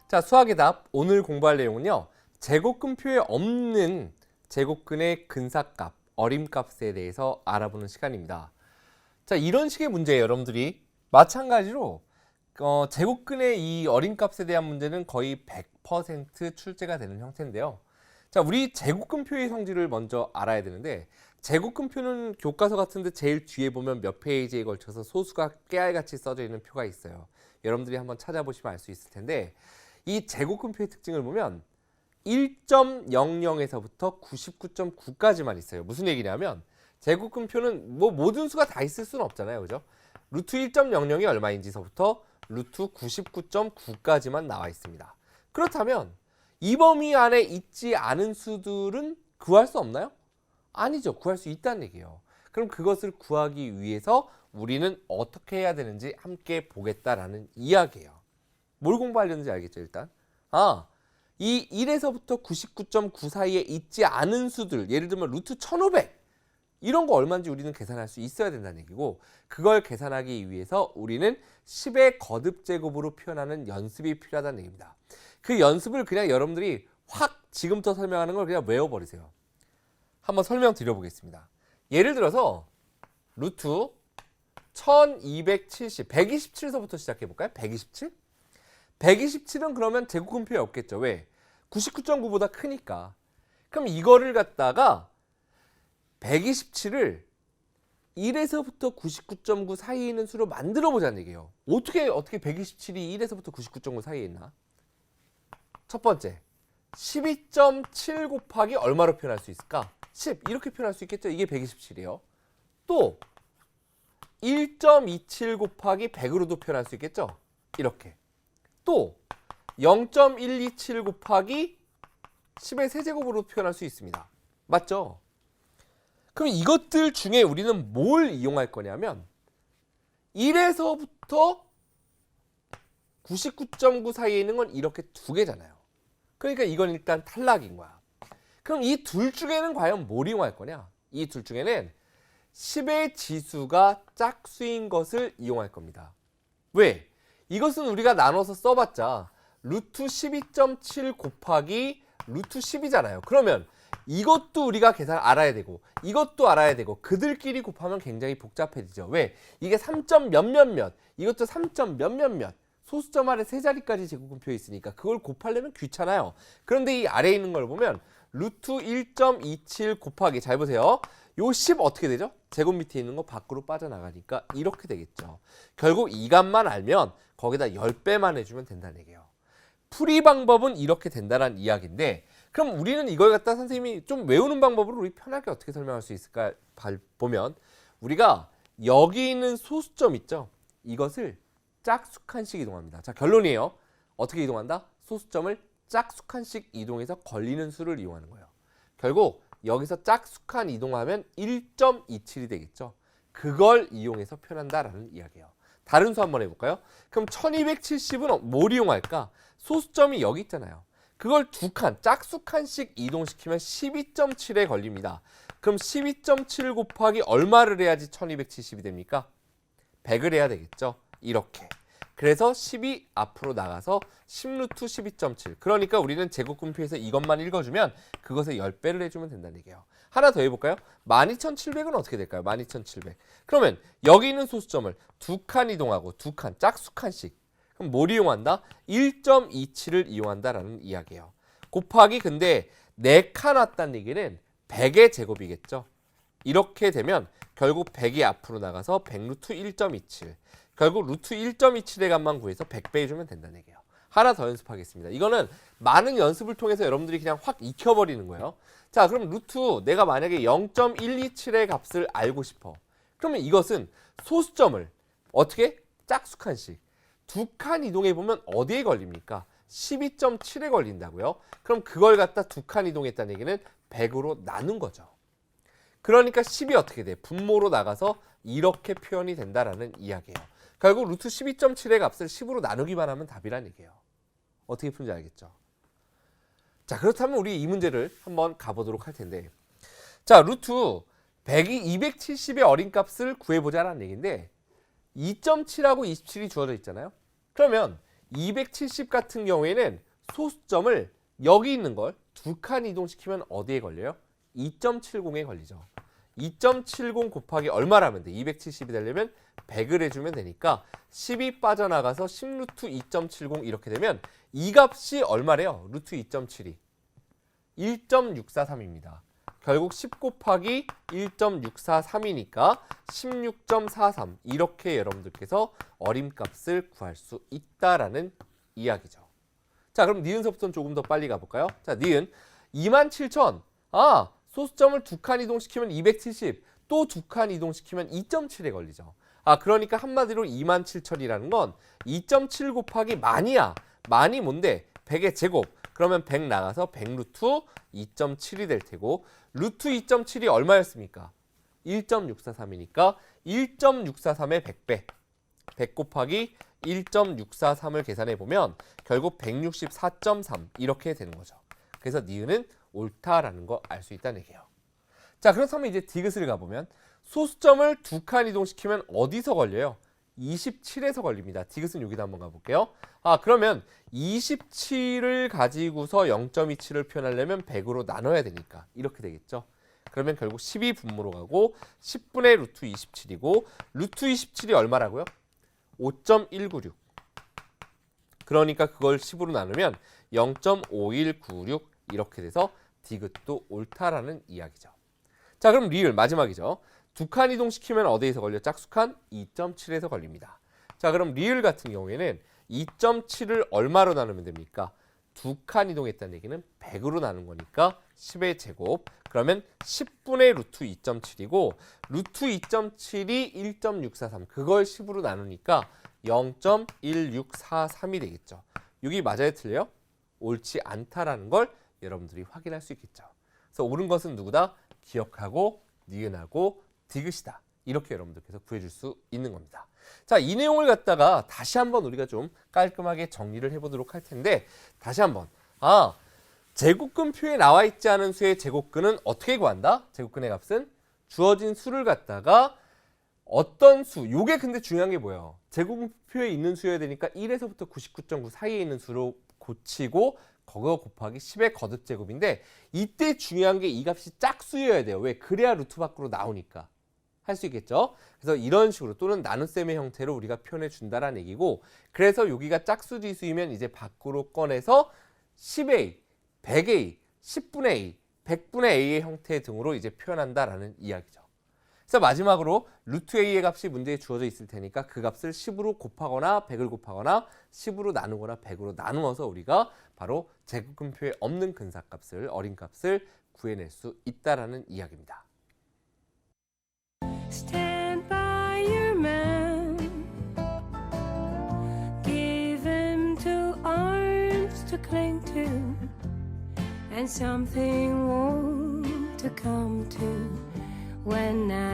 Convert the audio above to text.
자, 수학의 답. 오늘 공부할 내용은요. 제곱근표에 없는 제곱근의 근사값, 어림값에 대해서 알아보는 시간입니다. 자, 이런 식의 문제예요, 여러분들이. 마찬가지로 제곱근의 이 어림값에 대한 문제는 거의 100% 출제가 되는 형태인데요. 자, 우리 제곱근표의 성질을 먼저 알아야 되는데, 제곱근표는 교과서 같은데 제일 뒤에 보면 몇 페이지에 걸쳐서 소수가 깨알같이 써져 있는 표가 있어요. 여러분들이 한번 찾아보시면 알 수 있을 텐데, 이 제곱근표의 특징을 보면 1.00에서부터 99.9까지만 있어요. 무슨 얘기냐면 제곱근표는 뭐 모든 수가 다 있을 수는 없잖아요. 그죠? 루트 1.00이 얼마인지서부터 루트 99.9까지만 나와 있습니다. 그렇다면 이 범위 안에 있지 않은 수들은 구할 수 없나요? 아니죠. 구할 수 있다는 얘기예요. 그럼 그것을 구하기 위해서 우리는 어떻게 해야 되는지 함께 보겠다라는 이야기예요. 뭘 공부하려는지 알겠죠, 일단? 이 1에서부터 99.9 사이에 있지 않은 수들, 예를 들면 루트 1500 이런 거 얼마인지 우리는 계산할 수 있어야 된다는 얘기고, 그걸 계산하기 위해서 우리는 10의 거듭제곱으로 표현하는 연습이 필요하다는 얘기입니다. 그 연습을 그냥 여러분들이 확 지금부터 설명하는 걸 그냥 외워버리세요. 한번 설명드려보겠습니다. 예를 들어서 루트 1270, 127에서부터 시작해볼까요? 127? 127은 그러면 제곱근표에 없겠죠. 왜? 99.9보다 크니까. 그럼 이거를 갖다가 127을 1에서부터 99.9 사이에 있는 수로 만들어 보자는 얘기예요. 어떻게 127이 1에서부터 99.9 사이에 있나? 첫 번째, 12.7 곱하기 얼마로 표현할 수 있을까? 10 이렇게 표현할 수 있겠죠. 이게 127이에요. 또 1.27 곱하기 100으로도 표현할 수 있겠죠. 이렇게. 또 0.127 곱하기 10의 세제곱으로 표현할 수 있습니다. 맞죠? 그럼 이것들 중에 우리는 뭘 이용할 거냐면 1에서부터 99.9 사이에 있는 건 이렇게 두 개잖아요. 그러니까 이건 일단 탈락인 거야. 그럼 이 둘 중에는 과연 뭘 이용할 거냐? 이 둘 중에는 10의 지수가 짝수인 것을 이용할 겁니다. 왜? 이것은 우리가 나눠서 써봤자 루트 12.7 곱하기 루트 10이잖아요. 그러면 이것도 우리가 계산 알아야 되고 이것도 알아야 되고 그들끼리 곱하면 굉장히 복잡해지죠. 왜? 이게 3점 몇몇몇, 이것도 3점 몇몇몇, 소수점 아래 세 자리까지 제곱근표에 있으니까 그걸 곱하려면 귀찮아요. 그런데 이 아래에 있는 걸 보면 루트 1.27 곱하기, 잘 보세요. 요 10 어떻게 되죠? 제곱 밑에 있는 거 밖으로 빠져나가니까 이렇게 되겠죠. 결국 이 값만 알면 거기다 10배만 해주면 된다는 얘기예요. 풀이 방법은 이렇게 된다는 이야기인데, 그럼 우리는 이걸 갖다 선생님이 좀 외우는 방법으로 우리 편하게 어떻게 설명할 수 있을까 보면, 우리가 여기 있는 소수점 있죠? 이것을 짝수칸씩 이동합니다. 자, 결론이에요. 어떻게 이동한다? 소수점을 짝수칸씩 이동해서 걸리는 수를 이용하는 거예요. 결국 여기서 짝수칸 이동하면 1.27이 되겠죠. 그걸 이용해서 표현한다라는 이야기예요. 다른 수 한번 해볼까요? 그럼 1270은 뭘 이용할까? 소수점이 여기 있잖아요. 그걸 두 칸, 짝수칸씩 이동시키면 12.7에 걸립니다. 그럼 12.7 곱하기 얼마를 해야지 1270이 됩니까? 100을 해야 되겠죠. 이렇게. 그래서 10이 앞으로 나가서 10루트 12.7. 그러니까 우리는 제곱근표에서 이것만 읽어주면 그것에 10배를 해주면 된다는 얘기예요. 하나 더 해볼까요? 12,700은 어떻게 될까요? 12,700. 그러면 여기 있는 소수점을 두 칸 이동하고 두 칸, 짝수칸씩. 그럼 뭘 이용한다? 1.27을 이용한다라는 이야기예요. 곱하기, 근데 4칸 왔다는 얘기는 100의 제곱이겠죠. 이렇게 되면 결국 100이 앞으로 나가서 100루트 1.27. 결국 루트 1.27의 값만 구해서 100배 해주면 된다는 얘기예요. 하나 더 연습하겠습니다. 이거는 많은 연습을 통해서 여러분들이 그냥 확 익혀버리는 거예요. 자, 그럼 루트, 내가 만약에 0.127의 값을 알고 싶어. 그러면 이것은 소수점을 어떻게? 짝수칸씩 두 칸 이동해보면 어디에 걸립니까? 12.7에 걸린다고요? 그럼 그걸 갖다 두 칸 이동했다는 얘기는 100으로 나눈 거죠. 그러니까 10이 어떻게 돼? 분모로 나가서 이렇게 표현이 된다라는 이야기예요. 결국 루트 12.7의 값을 10으로 나누기만 하면 답이란 얘기예요. 어떻게 푸는지 알겠죠? 자, 그렇다면 우리 이 문제를 한번 가보도록 할 텐데, 자, 루트 270의 어림값을 구해보자라는 얘기인데 2.7하고 27이 주어져 있잖아요. 그러면 270 같은 경우에는 소수점을 여기 있는 걸 두 칸 이동시키면 어디에 걸려요? 2.70에 걸리죠. 2.70 곱하기 얼마라면 돼? 270이 되려면 100을 해주면 되니까 10이 빠져나가서 10루트 2.70 이렇게 되면 이 값이 얼마래요? 루트 2.72 1.643입니다. 결국 10 곱하기 1.643이니까 16.43 이렇게 여러분들께서 어림값을 구할 수 있다라는 이야기죠. 자, 그럼 니은서부터는 조금 더 빨리 가볼까요? 자, 니은 27,000. 소수점을 두 칸 이동시키면 270, 또 두 칸 이동시키면 2.7에 걸리죠. 그러니까 한마디로 27,000이라는 건 2.7 곱하기 만이야. 만이 뭔데? 100의 제곱. 그러면 100 나가서 100루트 2.7이 될 테고, 루트 2.7이 얼마였습니까? 1.643이니까 1.643의 100배. 100 곱하기 1.643을 계산해 보면 결국 164.3 이렇게 되는 거죠. 그래서 니은은 옳다라는 거 알 수 있다는 얘기예요. 자, 그렇다면 이제 디귿을 가보면 소수점을 두 칸 이동시키면 어디서 걸려요? 27에서 걸립니다. 디귿은 여기다 한번 가볼게요. 그러면 27을 가지고서 0.27을 표현하려면 100으로 나눠야 되니까 이렇게 되겠죠. 그러면 결국 12 분모로 가고 10분의 루트 27이고 루트 27이 얼마라고요? 5.196. 그러니까 그걸 10으로 나누면 0.5196 이렇게 돼서 디귿도 옳다라는 이야기죠. 자, 그럼 리을 마지막이죠. 두 칸 이동시키면 어디에서 걸려? 짝수칸 2.7에서 걸립니다. 자, 그럼 리을 같은 경우에는 2.7을 얼마로 나누면 됩니까? 두 칸 이동했다는 얘기는 100으로 나눈 거니까 10의 제곱. 그러면 10분의 루트 2.7이고 루트 2.7이 1.643. 그걸 10으로 나누니까 0.1643이 되겠죠. 여기 맞아요? 틀려요? 옳지 않다라는 걸 여러분들이 확인할 수 있겠죠. 그래서 옳은 것은 누구다? 기억하고 니은하고 디귿이다. 이렇게 여러분들께서 구해줄 수 있는 겁니다. 자, 이 내용을 갖다가 다시 한번 우리가 좀 깔끔하게 정리를 해보도록 할 텐데, 다시 한번 제곱근표에 나와 있지 않은 수의 제곱근은 어떻게 구한다? 제곱근의 값은 주어진 수를 갖다가 어떤 수, 요게 근데 중요한 게 뭐예요? 제곱근표에 있는 수여야 되니까 1에서부터 99.9 사이에 있는 수로 고치고 그거 곱하기 10의 거듭제곱인데, 이때 중요한 게 이 값이 짝수여야 돼요. 왜? 그래야 루트 밖으로 나오니까. 할 수 있겠죠? 그래서 이런 식으로 또는 나눗셈의 형태로 우리가 표현해 준다라는 얘기고, 그래서 여기가 짝수지수이면 이제 밖으로 꺼내서 10a, 100a, 10분의 a, 100분의 a의 형태 등으로 이제 표현한다라는 이야기죠. 그래서 마지막으로 루트 a의 값이 문제에 주어져 있을 테니까 그 값을 10으로 곱하거나 100을 곱하거나 10으로 나누거나 100으로 나누어서 우리가 바로 제곱근표에 없는 근사값을, 어림값을 구해낼 수 있다라는 이야기입니다. Stand by your man. Give him two arms to cling to, and something warm to come to when now